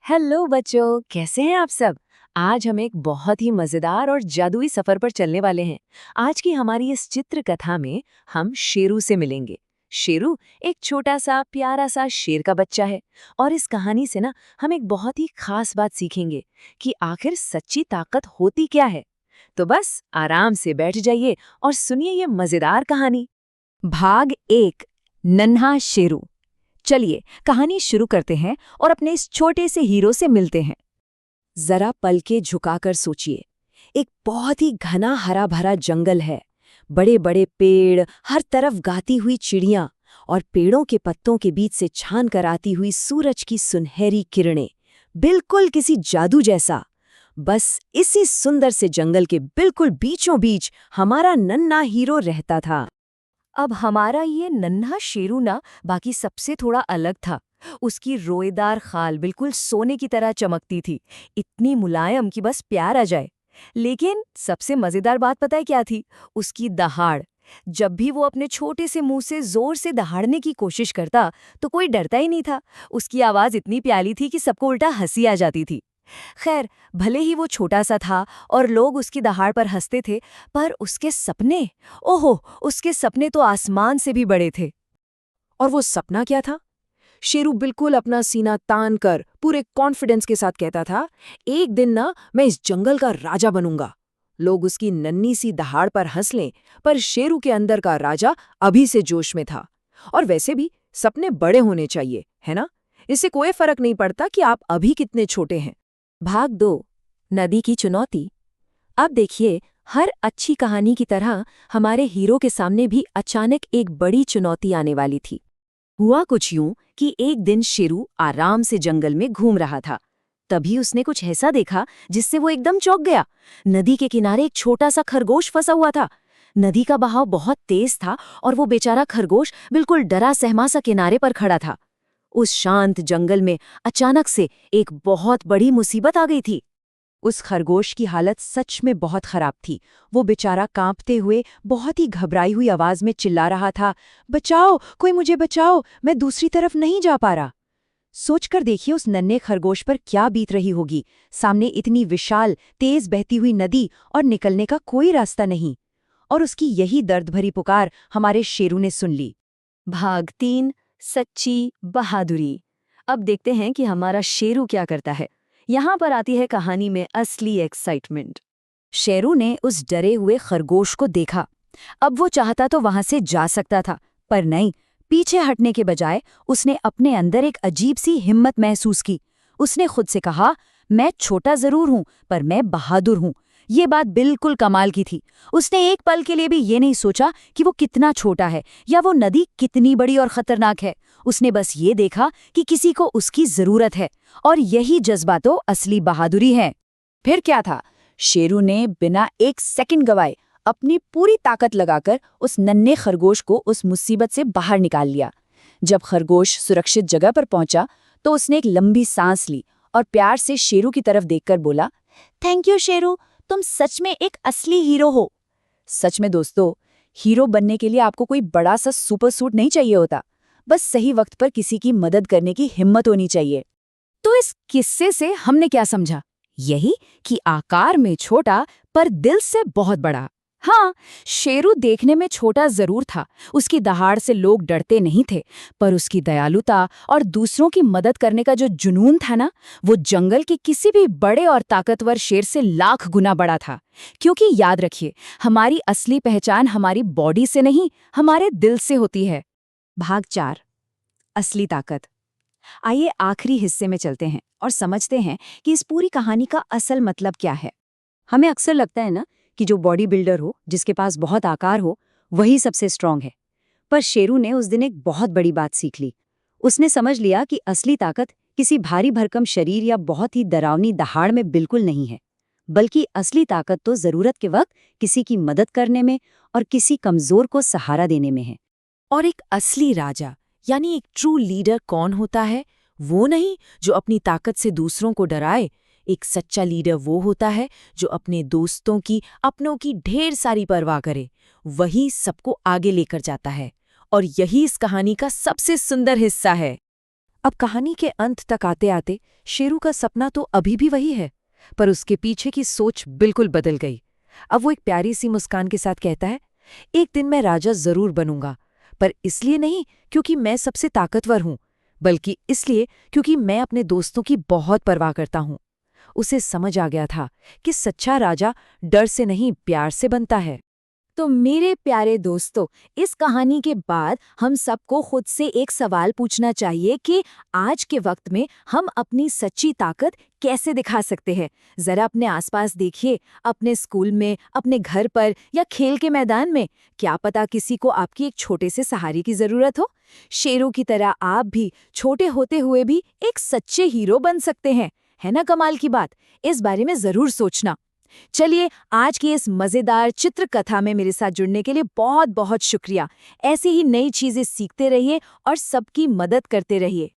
Hello बच्चों, कैसे हैं आप सब। आज हम एक बहुत ही मजेदार और जादुई सफर पर चलने वाले हैं। आज की हमारी इस चित्र कथा में हम शेरू से मिलेंगे। शेरू एक छोटा सा प्यारा सा शेर का बच्चा है और इस कहानी से ना हम एक बहुत ही खास बात सीखेंगे कि आखिर सच्ची ताकत होती क्या है। तो बस आराम से बैठ जाइए और सुनिए ये मजेदार कहानी। भाग 1 नन्हा शेरू। चलिए कहानी शुरू करते हैं और अपने इस छोटे से हीरो से मिलते हैं। जरा पलके झुकाकर सोचिए, एक बहुत ही घना हरा भरा जंगल है। बड़े बड़े पेड़, हर तरफ गाती हुई चिड़ियां और पेड़ों के पत्तों के बीच से छान कर आती हुई सूरज की सुनहरी किरणें, बिल्कुल किसी जादू जैसा। बस इसी सुंदर से जंगल के बिल्कुल बीचों बीच हमारा नन्हा हीरो रहता था। अब हमारा ये नन्हा शेरू ना बाकी सबसे थोड़ा अलग था। उसकी रोएदार खाल बिल्कुल सोने की तरह चमकती थी, इतनी मुलायम कि बस प्यार आ जाए। लेकिन सबसे मजेदार बात पता है क्या थी? उसकी दहाड़। जब भी वो अपने छोटे से मुंह से जोर से दहाड़ने की कोशिश करता तो कोई डरता ही नहीं था। उसकी आवाज इतनी प्यारी थी कि सबको उल्टा हंसी आ जाती थी। खैर, भले ही वो छोटा सा था और लोग उसकी दहाड़ पर हंसते थे, पर उसके सपने, ओहो, उसके सपने तो आसमान से भी बड़े थे। और वो सपना क्या था? शेरू बिल्कुल अपना सीना तान कर पूरे कॉन्फिडेंस के साथ कहता था, एक दिन ना मैं इस जंगल का राजा बनूंगा। लोग उसकी नन्ही सी दहाड़ पर हंस लें, पर शेरू के अंदर का राजा अभी से जोश में था। और वैसे भी सपने बड़े होने चाहिए, है ना? इससे कोई फर्क नहीं पड़ता कि आप अभी कितने छोटे हैं। भाग 2 नदी की चुनौती। अब देखिए, हर अच्छी कहानी की तरह हमारे हीरो के सामने भी अचानक एक बड़ी चुनौती आने वाली थी। हुआ कुछ यूं कि एक दिन शेरू आराम से जंगल में घूम रहा था। तभी उसने कुछ ऐसा देखा जिससे वो एकदम चौंक गया। नदी के किनारे एक छोटा सा खरगोश फंसा हुआ था। नदी का बहाव बहुत तेज था और वो बेचारा खरगोश बिल्कुल डरा सहमा सा किनारे पर खड़ा था। उस शांत जंगल में अचानक से एक बहुत बड़ी मुसीबत आ गई थी। उस खरगोश की हालत सच में बहुत खराब थी। वो बेचारा कांपते हुए बहुत ही घबराई हुई आवाज में चिल्ला रहा था, बचाओ, कोई मुझे बचाओ, मैं दूसरी तरफ नहीं जा पा रहा। सोचकर देखिए उस नन्हे खरगोश पर क्या बीत रही होगी। सामने इतनी विशाल, तेज बहती हुई नदी और निकलने का कोई रास्ता नहीं। और उसकी यही दर्द भरी पुकार हमारे शेरू ने सुन ली। भाग 3 सच्ची बहादुरी। अब देखते हैं कि हमारा शेरू क्या करता है। यहाँ पर आती है कहानी में असली एक्साइटमेंट। शेरू ने उस डरे हुए खरगोश को देखा। अब वो चाहता तो वहां से जा सकता था, पर नहीं, पीछे हटने के बजाय उसने अपने अंदर एक अजीब सी हिम्मत महसूस की। उसने खुद से कहा, मैं छोटा जरूर हूं, पर मैं बहादुर हूं। ये बात बिल्कुल कमाल की थी। उसने एक पल के लिए भी ये नहीं सोचा कि वो कितना छोटा है या वो नदी कितनी बड़ी और खतरनाक है। उसने बस ये देखा कि किसी को उसकी जरूरत है, और यही जज्बा तो असली बहादुरी है। फिर क्या था? शेरू ने बिना एक सेकंड गवाए अपनी पूरी ताकत लगाकर उस नन्हे खरगोश को उस मुसीबत से बाहर निकाल लिया। जब खरगोश सुरक्षित जगह पर पहुंचा तो उसने एक लंबी सांस ली और प्यार से शेरू की तरफ देखकर बोला, थैंक यू शेरू, तुम सच में एक असली हीरो हो। सच में दोस्तों, हीरो बनने के लिए आपको कोई बड़ा सा सुपर सूट नहीं चाहिए होता, बस सही वक्त पर किसी की मदद करने की हिम्मत होनी चाहिए। तो इस किस्से से हमने क्या समझा? यही कि आकार में छोटा पर दिल से बहुत बड़ा। हाँ, शेरू देखने में छोटा जरूर था, उसकी दहाड़ से लोग डरते नहीं थे, पर उसकी दयालुता और दूसरों की मदद करने का जो जुनून था ना, वो जंगल के किसी भी बड़े और ताकतवर शेर से लाख गुना बड़ा था। क्योंकि याद रखिए, हमारी असली पहचान हमारी बॉडी से नहीं, हमारे दिल से होती है। भाग 4 असली ताकत। आइए आखिरी हिस्से में चलते हैं और समझते हैं कि इस पूरी कहानी का असल मतलब क्या है। हमें अक्सर लगता है ना कि जो बॉडी बिल्डर हो, जिसके पास बहुत आकार हो, वही सबसे स्ट्रांग है। पर शेरू ने उस दिन एक बहुत बड़ी बात सीख ली। उसने समझ लिया कि असली ताकत किसी भारी भरकम शरीर या बहुत ही डरावनी दहाड़ में बिल्कुल नहीं है, बल्कि असली ताकत तो जरूरत के वक्त किसी की मदद करने में और किसी कमजोर को सहारा देने में है। और एक असली राजा यानी एक ट्रू लीडर कौन होता है? वो नहीं जो अपनी ताकत से दूसरों को डराए। एक सच्चा लीडर वो होता है जो अपने दोस्तों की, अपनों की ढेर सारी परवाह करे। वही सबको आगे लेकर जाता है। और यही इस कहानी का सबसे सुंदर हिस्सा है। अब कहानी के अंत तक आते आते शेरू का सपना तो अभी भी वही है, पर उसके पीछे की सोच बिल्कुल बदल गई। अब वो एक प्यारी सी मुस्कान के साथ कहता है, एक दिन मैं राजा जरूर बनूंगा, पर इसलिए नहीं क्योंकि मैं सबसे ताकतवर हूं, बल्कि इसलिए क्योंकि मैं अपने दोस्तों की बहुत परवाह करता हूं। उसे समझ आ गया था कि सच्चा राजा डर से नहीं, प्यार से बनता है। तो मेरे प्यारे दोस्तों, इस कहानी के बाद हम सबको खुद से एक सवाल पूछना चाहिए कि आज के वक्त में हम अपनी सच्ची ताकत कैसे दिखा सकते हैं। जरा अपने आसपास देखिए, अपने स्कूल में, अपने घर पर या खेल के मैदान में। क्या पता किसी को आपकी एक छोटे से सहारे की जरूरत हो। शेरों की तरह आप भी छोटे होते हुए भी एक सच्चे हीरो बन सकते हैं। है ना कमाल की बात? इस बारे में जरूर सोचना। चलिए, आज की इस मजेदार चित्रकथा में मेरे साथ जुड़ने के लिए बहुत बहुत शुक्रिया। ऐसे ही नई चीजें सीखते रहिए और सबकी मदद करते रहिए।